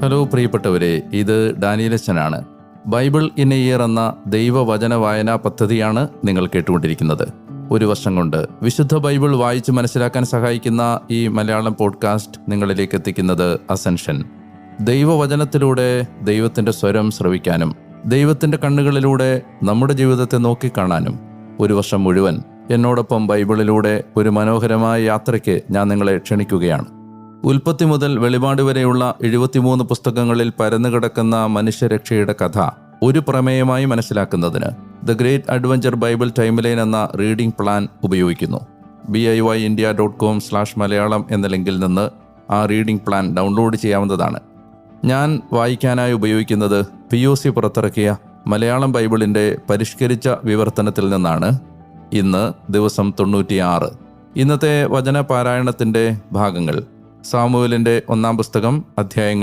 Hello പ്രിയപ്പെട്ടവരെ, ഇത് ഡാനിയലച്ചനാണ്. Bible in A year എന്ന ദൈവവചന വായനാ പദ്ധതിയാണ് നിങ്ങൾ കേട്ടുകൊണ്ടിരിക്കുന്നത്. ഒരു വർഷം കൊണ്ട് വിശുദ്ധ ബൈബിൾ വായിച്ച് മനസ്സിലാക്കാൻ സഹായിക്കുന്ന ഈ മലയാളം പോഡ്കാസ്റ്റ് നിങ്ങളിലേക്ക് എത്തിക്കുന്നത് അസെൻഷൻ. ദൈവവചനത്തിലൂടെ ദൈവത്തിൻ്റെ സ്വരം ശ്രവിക്കാനും ദൈവത്തിൻ്റെ കണ്ണുകളിലൂടെ നമ്മുടെ ജീവിതത്തെ നോക്കിക്കാണാനും ഒരു വർഷം മുഴുവൻ എന്നോടൊപ്പം ബൈബിളിലൂടെ ഒരു മനോഹരമായ യാത്രയ്ക്ക് ഞാൻ നിങ്ങളെ ക്ഷണിക്കുകയാണ്. ഉൽപ്പത്തി മുതൽ വെളിപാട് വരെയുള്ള 73 പുസ്തകങ്ങളിൽ പരന്നുകിടക്കുന്ന മനുഷ്യരക്ഷയുടെ കഥ ഒരു പ്രമേയമായി മനസ്സിലാക്കുന്നതിന് the great adventure Bible timeline എന്ന റീഡിംഗ് പ്ലാൻ ഉപയോഗിക്കുന്നു. BIYindia.com/മലയാളം എന്ന ലിങ്കിൽ നിന്ന് ആ റീഡിംഗ് പ്ലാൻ ഡൗൺലോഡ് ചെയ്യാവുന്നതാണ്. ഞാൻ വായിക്കാനായി ഉപയോഗിക്കുന്നത് POC പുറത്തിറക്കിയ മലയാളം ബൈബിളിൻ്റെ പരിഷ്കരിച്ച വിവർത്തനത്തിൽ നിന്നാണ്. ഇന്ന് ദിവസം 96. ഇന്നത്തെ വചന പാരായണത്തിൻ്റെ ഭാഗങ്ങൾ സാമുവേലിൻ്റെ 1-ാം പുസ്തകം, അധ്യായങ്ങൾ